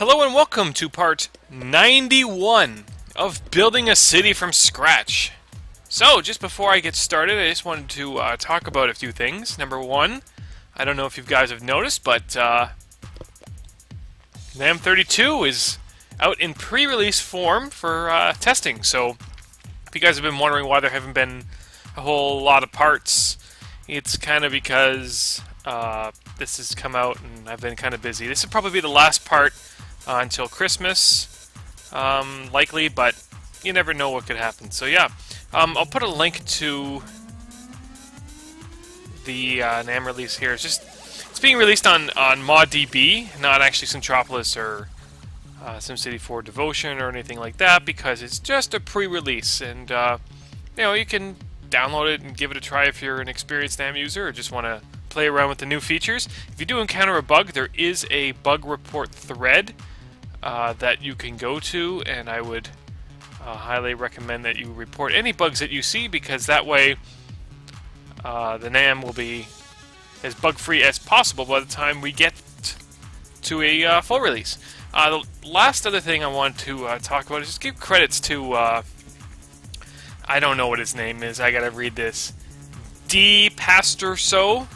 Hello and welcome to part 91 of building a city from scratch. So, just before I get started, I just wanted to talk about a few things. Number one, I don't know if you guys have noticed, but NAM 32 is out in pre-release form for testing. So, if you guys have been wondering why there haven't been a whole lot of parts, it's kind of because this has come out and I've been kind of busy. This will probably be the last part until Christmas, likely, but you never know what could happen. So yeah, I'll put a link to the NAM release here. It's being released on ModDB, not actually Centropolis or SimCity 4 Devotion or anything like that, because it's just a pre-release, and you know, you can download it and give it a try if you're an experienced NAM user or just want to play around with the new features. If you do encounter a bug, there is a bug report thread that you can go to, and I would highly recommend that you report any bugs that you see, because that way the NAM will be as bug-free as possible by the time we get to a full release. The last other thing I want to talk about is just give credits to I don't know what his name is, I gotta read this, Paterso,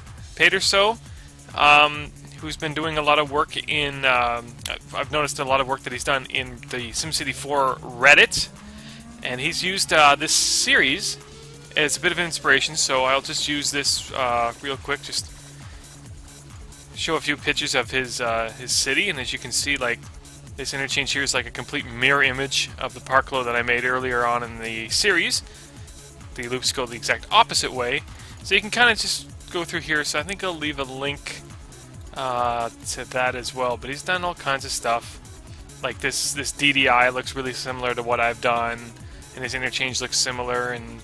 who's been doing a lot of work in, I've noticed a lot of work that he's done in the SimCity 4 Reddit, and he's used this series as a bit of inspiration, so I'll just use this real quick, just show a few pictures of his city, and as you can see, like, this interchange here is like a complete mirror image of the parklo that I made earlier on in the series. The loops go the exact opposite way, so you can kind of just go through here. So I think I'll leave a link to that as well. But he's done all kinds of stuff. Like this DDI looks really similar to what I've done, and his interchange looks similar, and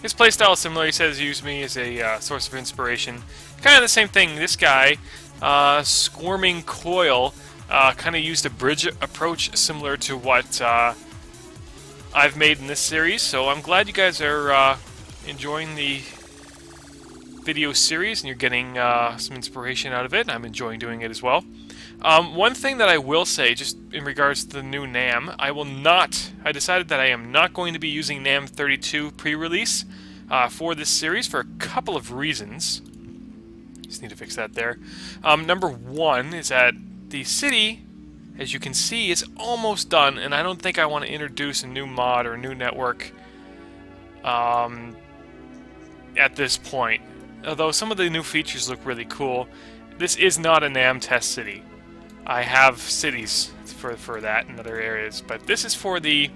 his playstyle is similar. He says use me as a source of inspiration. Kind of the same thing. This guy, Squirming Coil, kind of used a bridge approach similar to what I've made in this series, so I'm glad you guys are enjoying the video series and you're getting some inspiration out of it, and I'm enjoying doing it as well. One thing that I will say, just in regards to the new NAM, I decided that I am not going to be using NAM 32 pre-release for this series for a couple of reasons. Just need to fix that there. Number one is that the city, as you can see, is almost done, and I don't think I want to introduce a new mod or a new network at this point. Although some of the new features look really cool, this is not a NAM test city. I have cities for that in other areas, but this is for the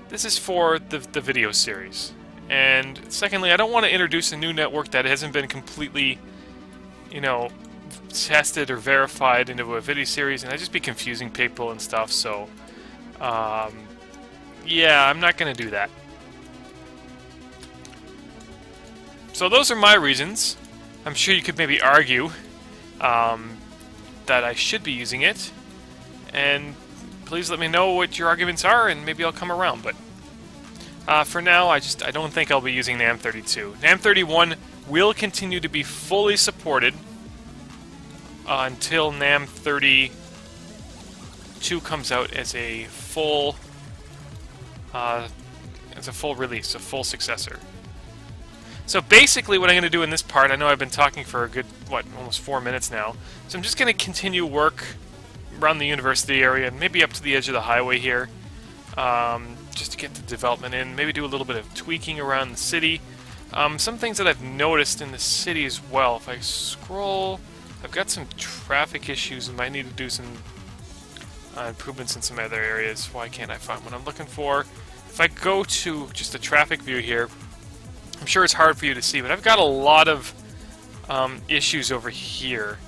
video series. And secondly, I don't want to introduce a new network that hasn't been completely, you know, tested or verified into a video series, and I'd just be confusing people and stuff, so yeah, I'm not gonna do that. So those are my reasons. I'm sure you could maybe argue that I should be using it, and please let me know what your arguments are, and maybe I'll come around. But for now, I don't think I'll be using NAM 32. NAM 31 will continue to be fully supported until NAM 32 comes out as a full release, a full successor. So basically what I'm going to do in this part, I know I've been talking for a good, almost 4 minutes now, so I'm just going to continue work around the university area and maybe up to the edge of the highway here, just to get the development in, maybe do a little bit of tweaking around the city. Some things that I've noticed in the city as well, if I scroll, I've got some traffic issues and might need to do some improvements in some other areas. Why can't I find what I'm looking for? If I go to just the traffic view here, I'm sure it's hard for you to see, but I've got a lot of issues over here.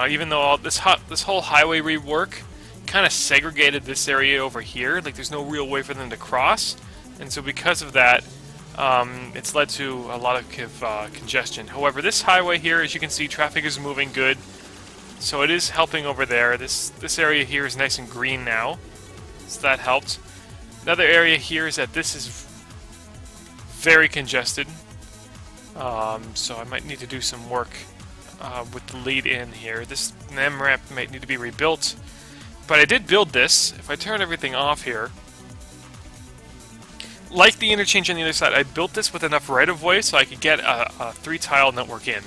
Even though this whole highway rework kind of segregated this area over here, like there's no real way for them to cross, and so because of that, it's led to a lot of congestion. However, this highway here, as you can see, traffic is moving good, so it is helping over there. This area here is nice and green now, so that helped. Another area here is that this is very congested, so I might need to do some work with the lead in here. This NAM ramp might need to be rebuilt. But I did build this. If I turn everything off here, like the interchange on the other side, I built this with enough right-of-way so I could get a 3-tile network in.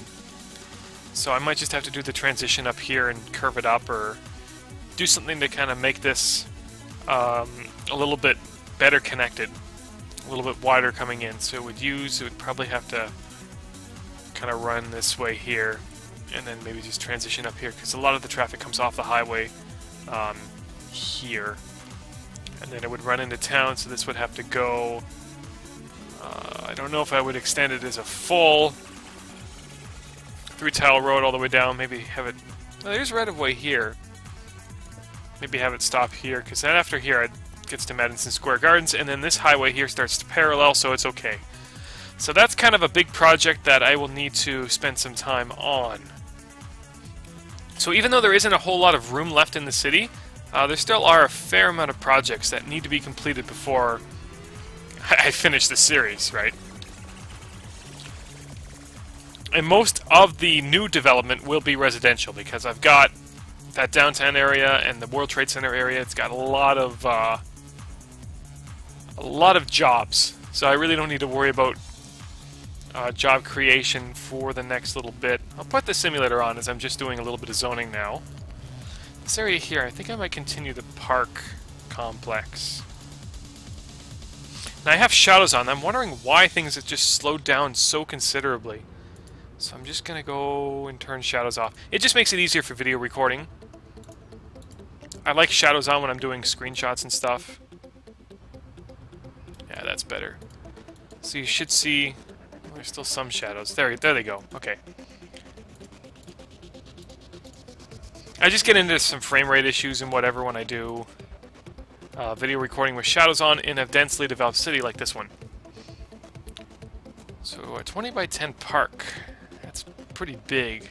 So I might just have to do the transition up here and curve it up, or do something to kind of make this a little bit better connected, a little bit wider coming in. So it would probably have to kind of run this way here, and then maybe just transition up here, because a lot of the traffic comes off the highway here. And then it would run into town, so this would have to go... I don't know if I would extend it as a full 3-tile road all the way down. Maybe have it... Well, there's right-of-way here. Maybe have it stop here, because then after here it gets to Madison Square Gardens, and then this highway here starts to parallel, so it's okay. So that's kind of a big project that I will need to spend some time on. So even though there isn't a whole lot of room left in the city, there still are a fair amount of projects that need to be completed before I finish the series, right? And most of the new development will be residential, because I've got that downtown area and the World Trade Center area. It's got a lot of jobs, so I really don't need to worry about job creation for the next little bit. I'll put the simulator on as I'm just doing a little bit of zoning now. This area here, I think I might continue the park complex. Now I have shadows on. I'm wondering why things have just slowed down so considerably. So I'm just going to go and turn shadows off. It just makes it easier for video recording. I like shadows on when I'm doing screenshots and stuff. Yeah, that's better. So you should see... There's still some shadows. There they go. Okay. I just get into some frame rate issues and whatever when I do video recording with shadows on in a densely developed city like this one. So a 20 by 10 park. That's pretty big.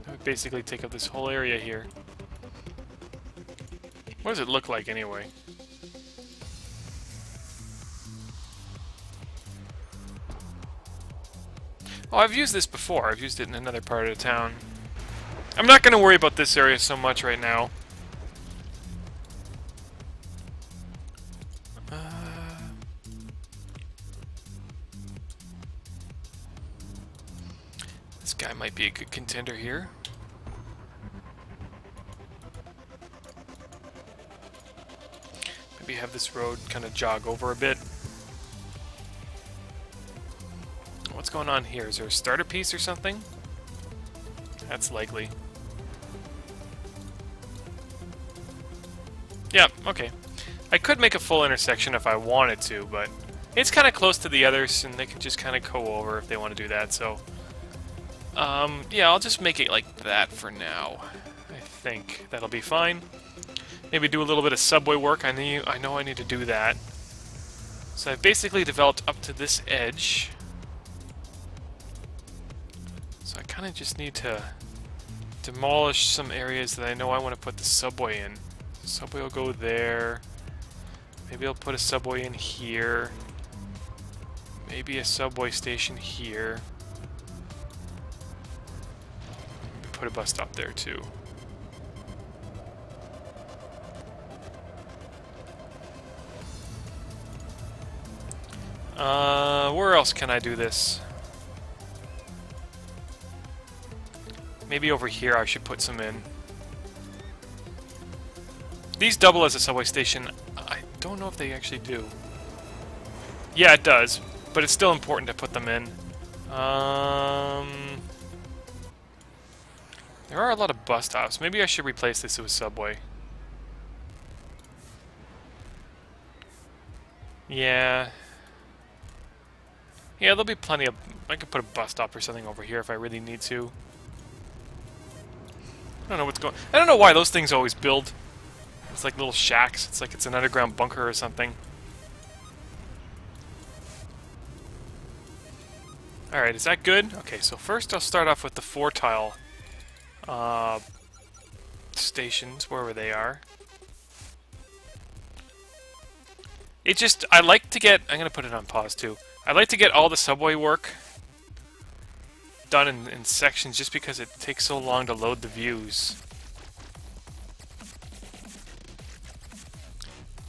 That would basically take up this whole area here. What does it look like anyway? Oh, I've used this before. I've used it in another part of the town. I'm not going to worry about this area so much right now. This guy might be a good contender here. Maybe have this road kind of jog over a bit. What's going on here? Is there a starter piece or something? That's likely. Yeah, okay. I could make a full intersection if I wanted to, but it's kind of close to the others, and they can just kind of go over if they want to do that, so... yeah, I'll just make it like that for now. I think that'll be fine. Maybe do a little bit of subway work. I know I need to do that. So I've basically developed up to this edge. So I kind of just need to demolish some areas that I know I want to put the subway in. Subway will go there. Maybe I'll put a subway in here. Maybe a subway station here. Maybe put a bus stop there too. Where else can I do this? Maybe over here I should put some in. These double as a subway station. I don't know if they actually do. Yeah, it does, but it's still important to put them in. There are a lot of bus stops. Maybe I should replace this with subway. Yeah. Yeah, there'll be plenty of... I could put a bus stop or something over here if I really need to. I don't know what's going... I don't know why those things always build. It's like little shacks. It's like it's an underground bunker or something. Alright, is that good? Okay, so first I'll start off with the 4-tile stations, wherever they are. It just... I like to get... I'm going to put it on pause too. I like to get all the subway work done in sections just because it takes so long to load the views.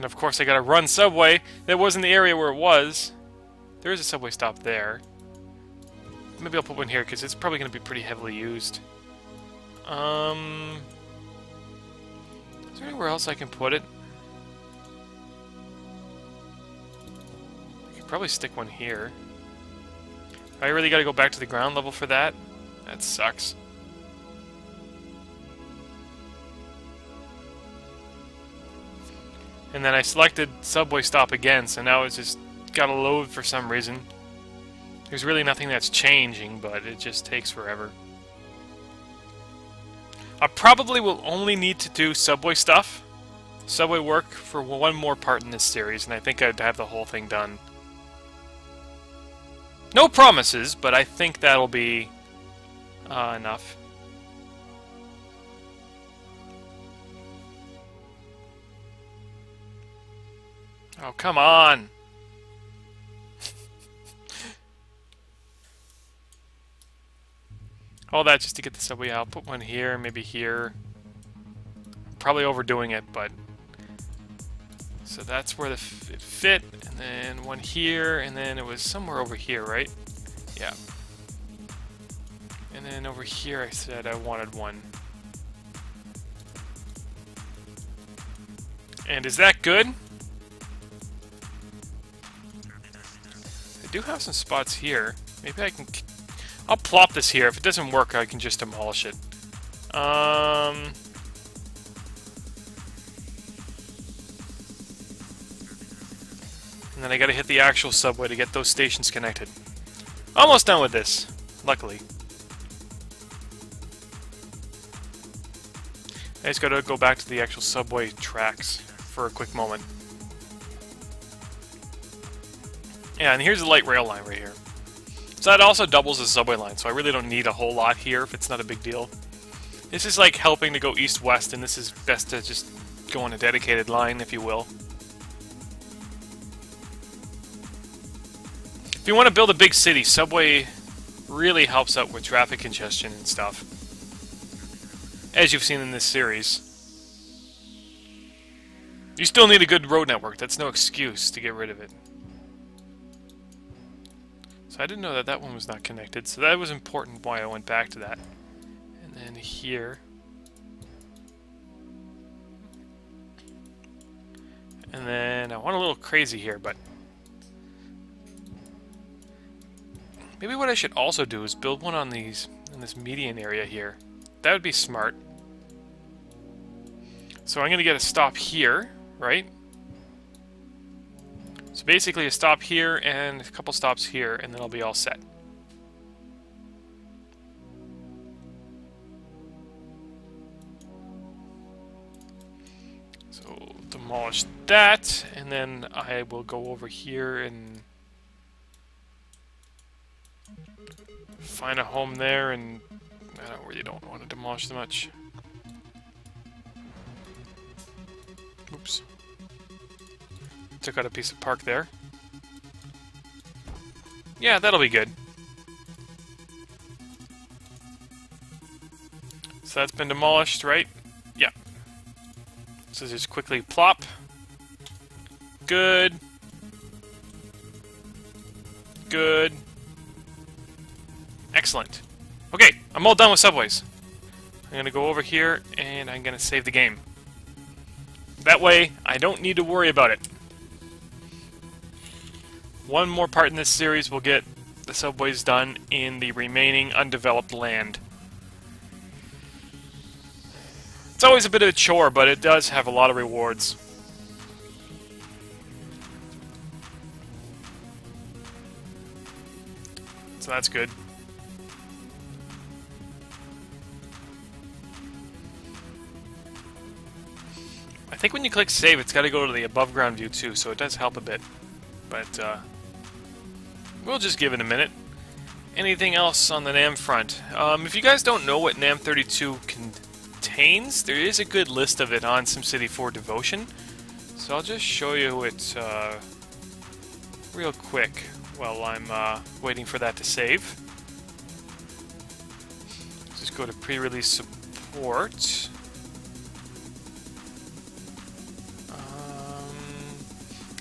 And of course I gotta run subway. That wasn't the area where it was. There is a subway stop there. Maybe I'll put one here because it's probably gonna be pretty heavily used. Is there anywhere else I can put it? I could probably stick one here. I really gotta go back to the ground level for that? That sucks. And then I selected subway stop again, so now it's just gotta load for some reason. There's really nothing that's changing, but it just takes forever. I probably will only need to do subway stuff, subway work, for one more part in this series, and I think I'd have the whole thing done. No promises, but I think that'll be enough. Oh, come on! All that just to get the subway out. I'll put one here, maybe here. Probably overdoing it, but... So that's where it fit, and then one here, and then it was somewhere over here, right? Yeah. And then over here I said I wanted one. And is that good? I do have some spots here. Maybe I can... I'll plop this here. If it doesn't work, I can just demolish it. And then I gotta hit the actual subway to get those stations connected. Almost done with this, luckily. I just gotta go back to the actual subway tracks for a quick moment. Yeah, and here's the light rail line right here. So that also doubles as a subway line, so I really don't need a whole lot here if it's not a big deal. This is like helping to go east-west, and this is best to just go on a dedicated line, if you will. If you want to build a big city, subway really helps out with traffic congestion and stuff. As you've seen in this series. You still need a good road network, that's no excuse to get rid of it. So I didn't know that that one was not connected, so that was important why I went back to that. And then here. And then I went a little crazy here, but maybe what I should also do is build one on these, in this median area here. That would be smart. So I'm going to get a stop here, right? So basically a stop here and a couple stops here, and then I'll be all set. So demolish that, and then I will go over here and find a home there, and I really don't want to demolish too much. Oops. Took out a piece of park there. Yeah, that'll be good. So that's been demolished, right? Yeah. So just quickly plop. Good. Good. Excellent. Okay, I'm all done with subways. I'm gonna go over here and I'm gonna save the game. That way, I don't need to worry about it. One more part in this series will get the subways done in the remaining undeveloped land. It's always a bit of a chore, but it does have a lot of rewards. So that's good. I think when you click save, it's got to go to the above ground view too, so it does help a bit. But we'll just give it a minute. Anything else on the NAM front? If you guys don't know what NAM 32 contains, there is a good list of it on SimCity 4 Devotion. So I'll just show you it real quick while I'm waiting for that to save. Just go to pre-release support.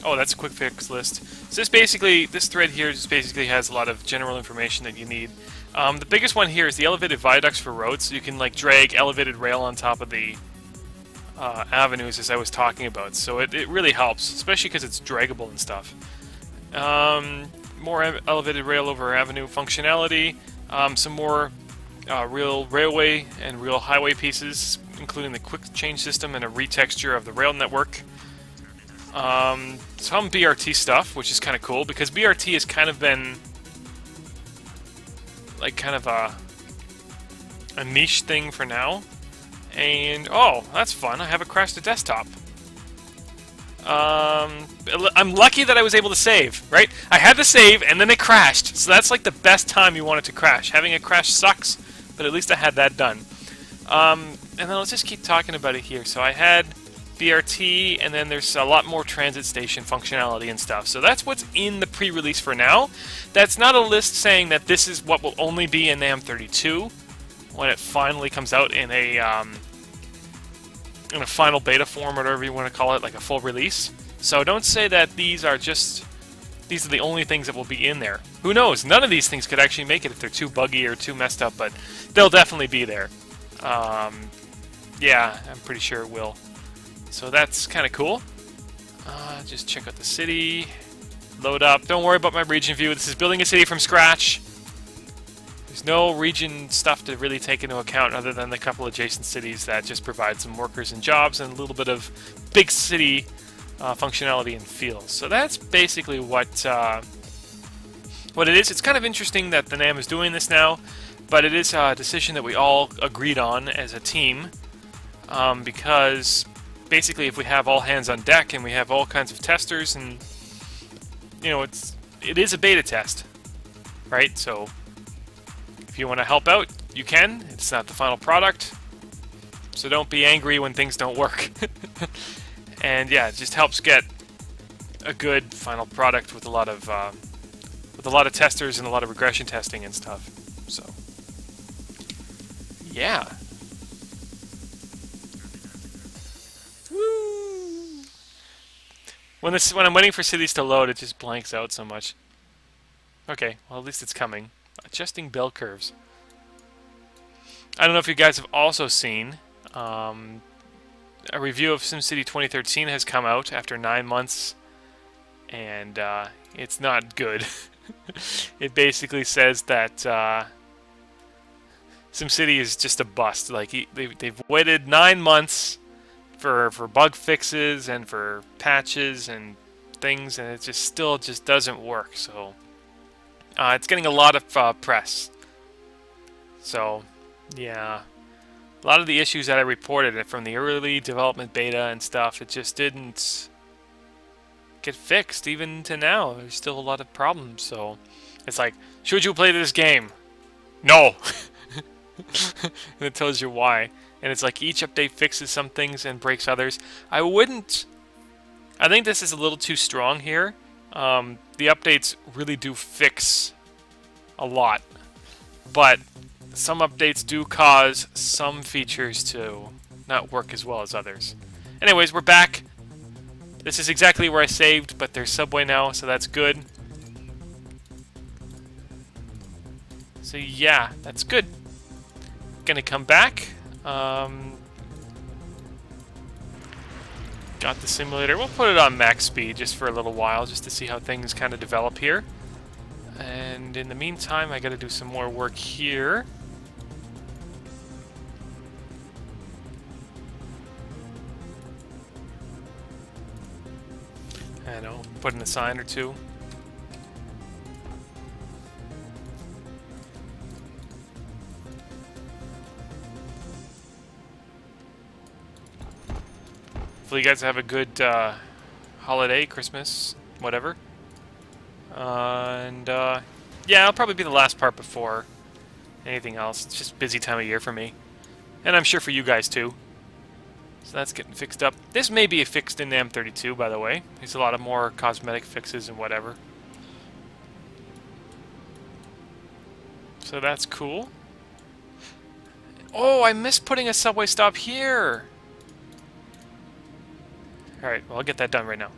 Oh, that's a quick fix list. So this thread here just basically has a lot of general information that you need. The biggest one here is the elevated viaducts for roads, so you can like drag elevated rail on top of the avenues, as I was talking about. So it really helps, especially because it's draggable and stuff. More elevated rail over avenue functionality, some more real railway and real highway pieces, including the quick change system and a retexture of the rail network. Some BRT stuff, which is kind of cool, because BRT has kind of been like kind of a niche thing for now. And oh, that's fun, I have a crashed to desktop. I'm lucky that I was able to save, right? I had to save and then it crashed, so that's like the best time you want it to crash. Having it crash sucks, but at least I had that done. And then let's just keep talking about it here. So I had BRT, and then there's a lot more transit station functionality and stuff. So that's what's in the pre-release for now. That's not a list saying that this is what will only be in NAM32 when it finally comes out in a final beta form, or whatever you want to call it, like a full release. So don't say that these are the only things that will be in there. Who knows? None of these things could actually make it if they're too buggy or too messed up, but they'll definitely be there. Yeah, I'm pretty sure it will. So that's kind of cool. Just check out the city. Load up. Don't worry about my region view. This is building a city from scratch. There's no region stuff to really take into account other than the couple adjacent cities that just provide some workers and jobs and a little bit of big city functionality and feel. So that's basically what it is. It's kind of interesting that the NAM is doing this now, but it is a decision that we all agreed on as a team, because basically if we have all hands on deck and we have all kinds of testers, and you know, it is a beta test, right? So if you want to help out, you can. It's not the final product, so don't be angry when things don't work. And yeah, it just helps get a good final product with a lot of testers and a lot of regression testing and stuff. So yeah. Woo! When I'm waiting for cities to load, it just blanks out so much. Okay, well at least it's coming. Adjusting bell curves. I don't know if you guys have also seen a review of SimCity 2013 has come out after 9 months, and it's not good. It basically says that SimCity is just a bust. Like they've waited 9 months for bug fixes and for patches and things, and it still doesn't work. So it's getting a lot of press. So yeah, a lot of the issues that I reported from the early development beta and stuff, it just didn't get fixed. Even to now, there's still a lot of problems. So it's like, should you play this game? No. And it tells you why. And it's like each update fixes some things and breaks others. I think this is a little too strong here. The updates really do fix a lot, but some updates do cause some features to not work as well as others. Anyways, we're back. This is exactly where I saved, but there's subway now, so that's good. So yeah, that's good. Gonna come back. Got the simulator. We'll put it on max speed just for a little while, just to see how things kind of develop here. And in the meantime, I gotta do some more work here. I know, put in a sign or two. Hopefully you guys have a good holiday, Christmas, whatever. Yeah, it'll probably be the last part before anything else. It's just a busy time of year for me. And I'm sure for you guys too. So that's getting fixed up. This may be fixed in NAM32, by the way. There's a lot of more cosmetic fixes and whatever. So that's cool. Oh, I missed putting a subway stop here! Alright, well, I'll get that done right now.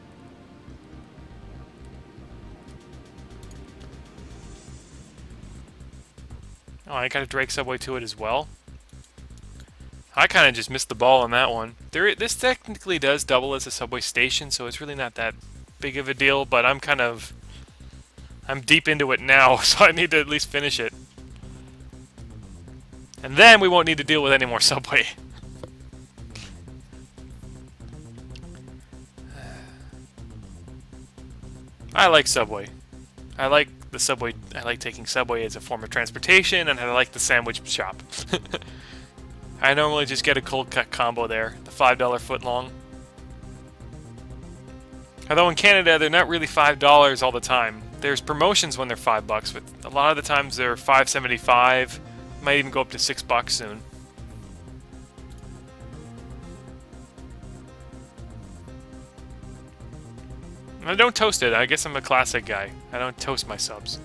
Oh, I got a Drake subway to it as well. I kind of just missed the ball on that one. This technically does double as a subway station, so it's really not that big of a deal, but I'm deep into it now, so I need to at least finish it. And then we won't need to deal with any more subway. I like subway. I like the subway. I like taking subway as a form of transportation, and I like the sandwich shop. I normally just get a cold cut combo there, the $5 footlong. Although in Canada, they're not really $5 all the time. There's promotions when they're $5, but a lot of the times they're $5.75. Might even go up to $6 soon. I don't toast it. I guess I'm a classic guy. I don't toast my subs.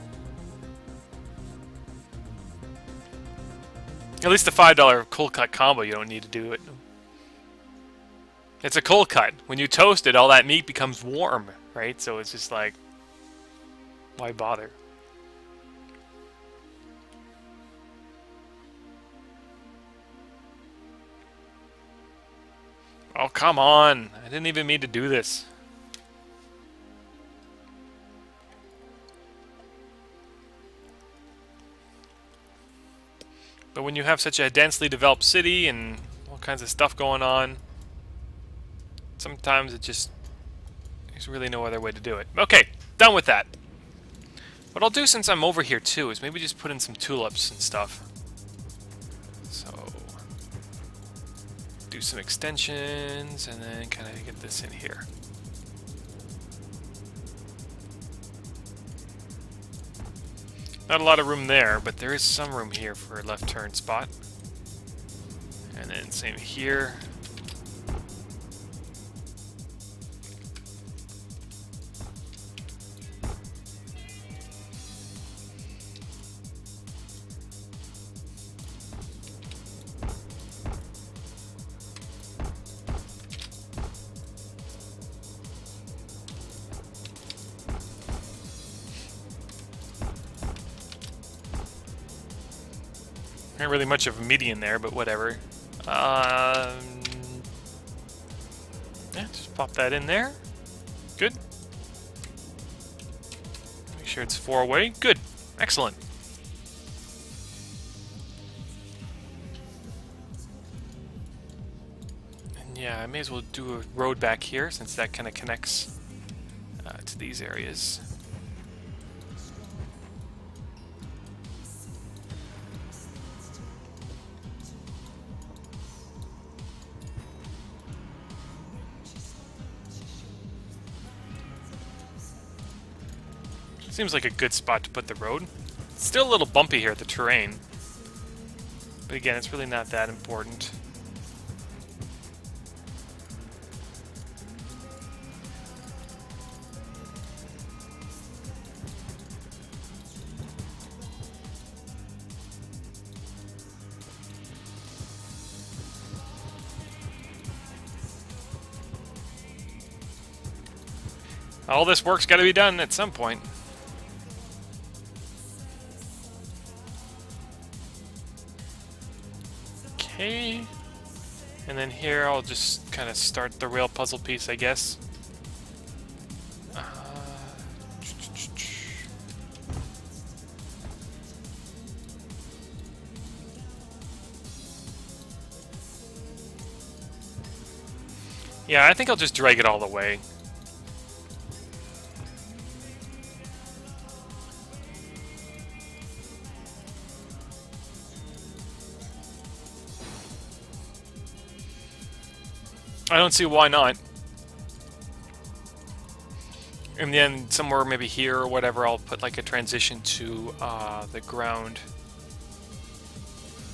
At least the $5 cold cut combo, you don't need to do it. It's a cold cut. When you toast it, all that meat becomes warm, right? So it's just like, why bother? Oh, come on. I didn't even mean to do this. But when you have such a densely developed city and all kinds of stuff going on, sometimes there's really no other way to do it. Okay, done with that. What I'll do since I'm over here too is maybe just put in some tulips and stuff. So, do some extensions and then kind of get this in here. Not a lot of room there, but there is some room here for a left turn spot. And then same here. Not really much of a median there, but whatever. Yeah, just pop that in there. Good. Make sure it's 4-way. Good. Excellent. And yeah, I may as well do a road back here since that kind of connects to these areas. Seems like a good spot to put the road. It's still a little bumpy here, the terrain. But again, it's really not that important. All this work's got to be done at some point. Okay, and then here I'll just kind of start the rail puzzle piece, I guess. Yeah, I think I'll just drag it all the way. I don't see why not. And then somewhere maybe here or whatever, I'll put like a transition to the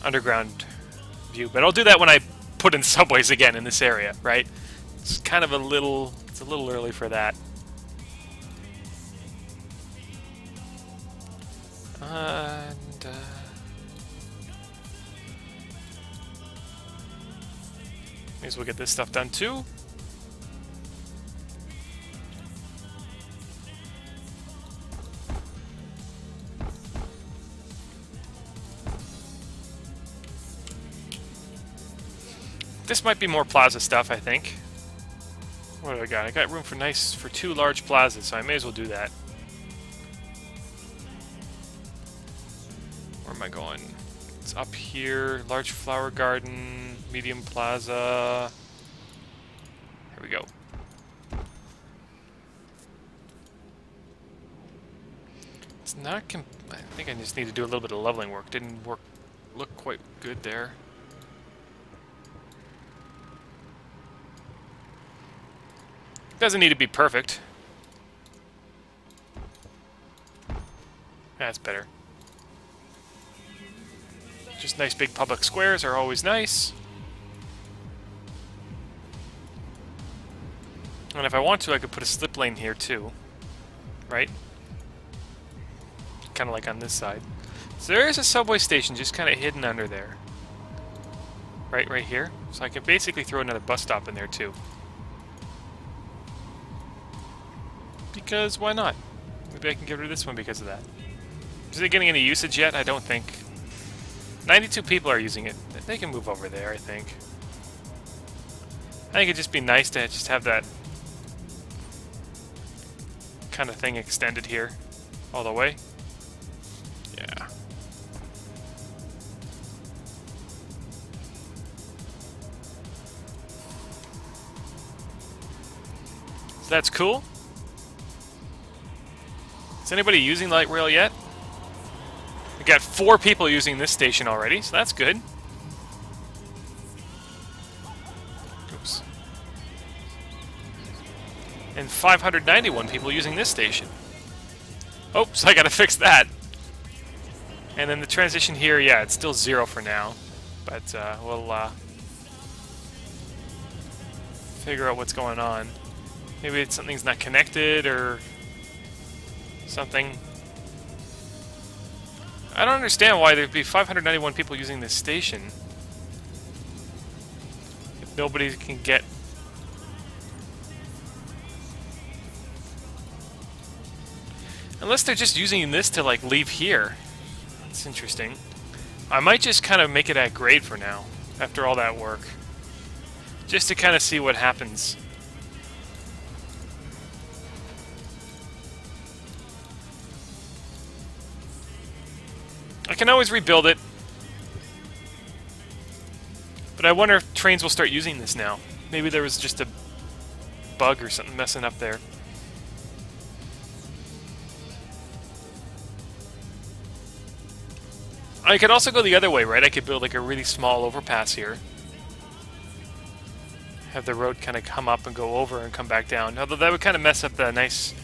underground view. But I'll do that when I put in subways again in this area, right? It's kind of it's a little early for that. And may as well get this stuff done too. this might be more plaza stuff, I think. What do I got? I got room for 2 large plazas, so I may as well do that. Where am I going? It's up here. Large flower garden, medium plaza. Here we go. It's not. I think I just need to do a little bit of leveling work. Didn't look quite good there. Doesn't need to be perfect. That's better. Just nice big public squares are always nice. And if I want to, I could put a slip lane here too. Right? Kind of like on this side. So there is a subway station just kind of hidden under there. Right here. So I can basically throw another bus stop in there too. Because why not? Maybe I can get rid of this one because of that. Is it getting any usage yet? I don't think. 92 people are using it. They can move over there, I think. I think it'd just be nice to just have that kind of thing extended here all the way. Yeah. So that's cool. Is anybody using light rail yet? We got 4 people using this station already, so that's good. Oops. And 591 people using this station. Oops, I gotta fix that. And then the transition here, yeah, it's still 0 for now. But we'll figure out what's going on. Maybe it's something's not connected or something. I don't understand why there'd be 591 people using this station if nobody can get... Unless they're just using this to, like, leave here. That's interesting. I might just kind of make it at grade for now, after all that work. Just to kind of see what happens. I can always rebuild it. But I wonder if trains will start using this now. Maybe there was just a bug or something messing up there. I could also go the other way, right? I could build like a really small overpass here. Have the road kind of come up and go over and come back down. Although that would kind of mess up the nice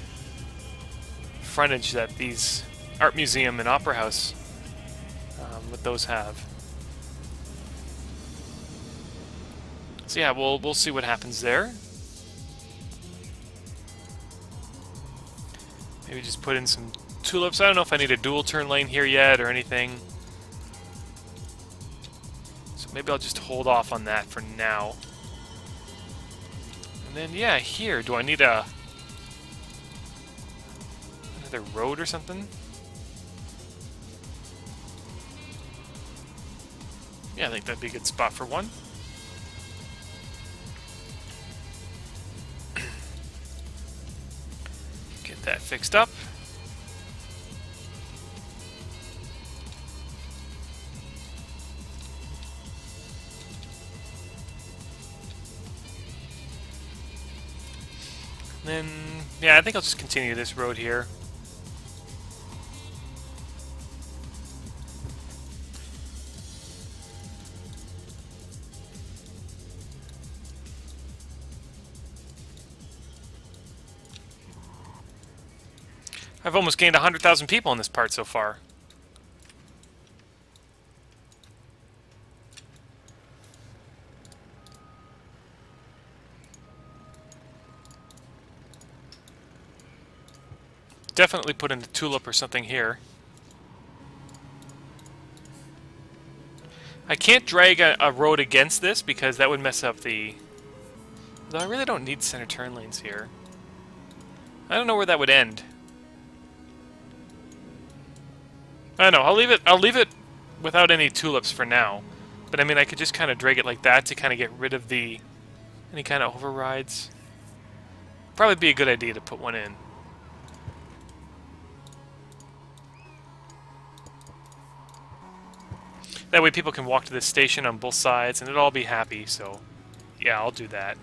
frontage that these art museum and opera house, what those have. So yeah, we'll see what happens there. Maybe just put in some tulips. I don't know if I need a dual turn lane here yet or anything. So maybe I'll just hold off on that for now. And then yeah, here, do I need another road or something? Yeah, I think that'd be a good spot for one. Get that fixed up. Then, yeah, I think I'll just continue this road here. I've almost gained 100,000 people in this part so far. Definitely put in a tulip or something here. I can't drag a road against this because that would mess up the... Though I really don't need center turn lanes here. I don't know where that would end. I don't know. I'll leave it without any tulips for now. But I mean, I could just kind of drag it like that to kind of get rid of the any kind of overrides. Probably be a good idea to put one in. That way people can walk to this station on both sides and it'll all be happy, so yeah, I'll do that.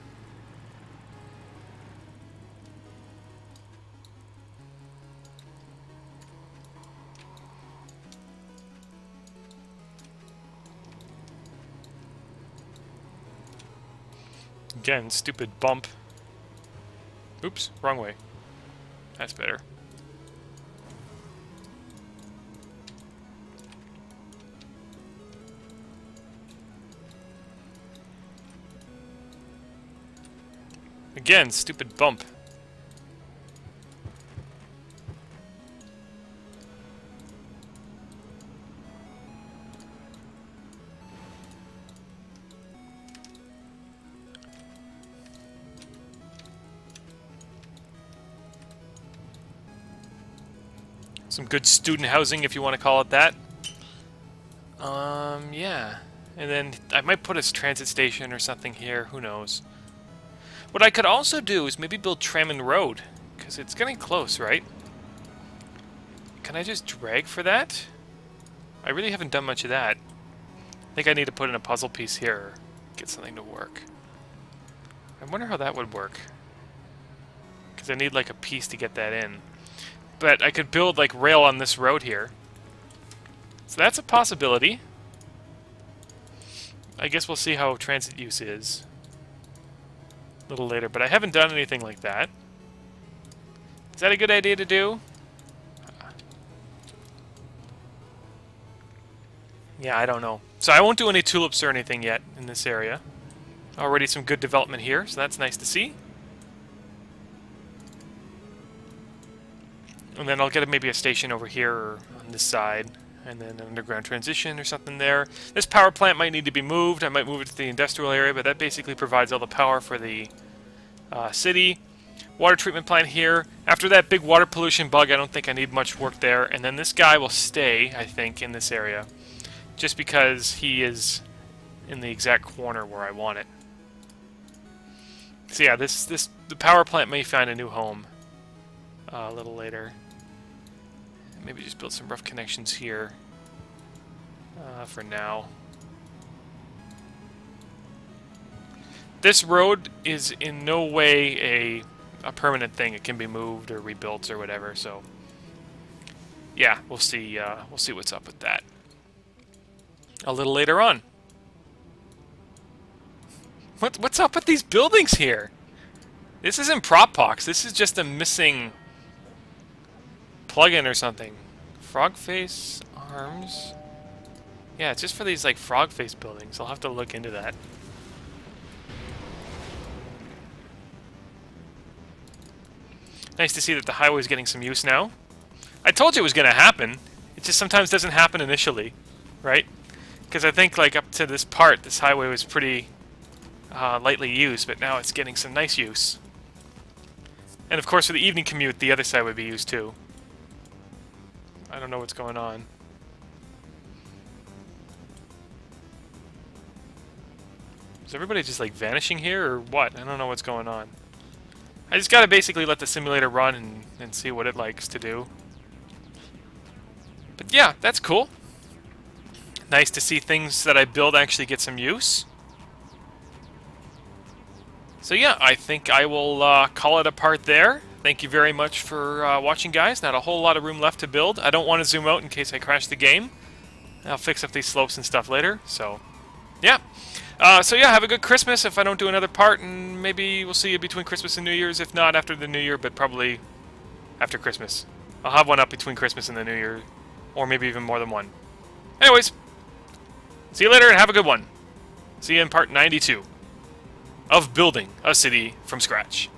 Again, stupid bump. Oops, wrong way. That's better. Again, stupid bump. Some good student housing, if you want to call it that. Yeah. And then I might put a transit station or something here. Who knows? What I could also do is maybe build tram and road, because it's getting close, right? Can I just drag for that? I really haven't done much of that. I think I need to put in a puzzle piece here, or get something to work. I wonder how that would work. Because I need like a piece to get that in. But I could build like rail on this road here. So that's a possibility. I guess we'll see how transit use is a little later, but I haven't done anything like that. Is that a good idea to do? Yeah, I don't know. So I won't do any tulips or anything yet in this area. Already some good development here, so that's nice to see. And then I'll get maybe a station over here or on this side, and then an underground transition or something there. This power plant might need to be moved. I might move it to the industrial area, but that basically provides all the power for the city. Water treatment plant here. After that big water pollution bug, I don't think I need much work there. And then this guy will stay, I think, in this area, just because he is in the exact corner where I want it. So yeah, the power plant may find a new home a little later. Maybe just build some rough connections here for now. This road is in no way a permanent thing. It can be moved or rebuilt or whatever. So yeah, we'll see what's up with that a little later on. What's up with these buildings here? This isn't Propbox. This is just a missing plugin or something. Frog face arms. Yeah, it's just for these like frog face buildings. I'll have to look into that. Nice to see that the highway is getting some use now. I told you it was going to happen. It just sometimes doesn't happen initially, right? Because I think like up to this part, this highway was pretty lightly used, but now it's getting some nice use. And of course, for the evening commute, the other side would be used too. I don't know what's going on. Is everybody just like vanishing here or what? I don't know what's going on. I just gotta basically let the simulator run and see what it likes to do. But yeah, that's cool. Nice to see things that I build actually get some use. So yeah, I think I will call it a part there. Thank you very much for watching, guys. Not a whole lot of room left to build. I don't want to zoom out in case I crash the game. I'll fix up these slopes and stuff later. So yeah. So yeah, have a good Christmas if I don't do another part, and maybe we'll see you between Christmas and New Year's, if not after the New Year, but probably after Christmas. I'll have one up between Christmas and the New Year, or maybe even more than one. Anyways, see you later and have a good one. See you in part 92 of building a city from scratch.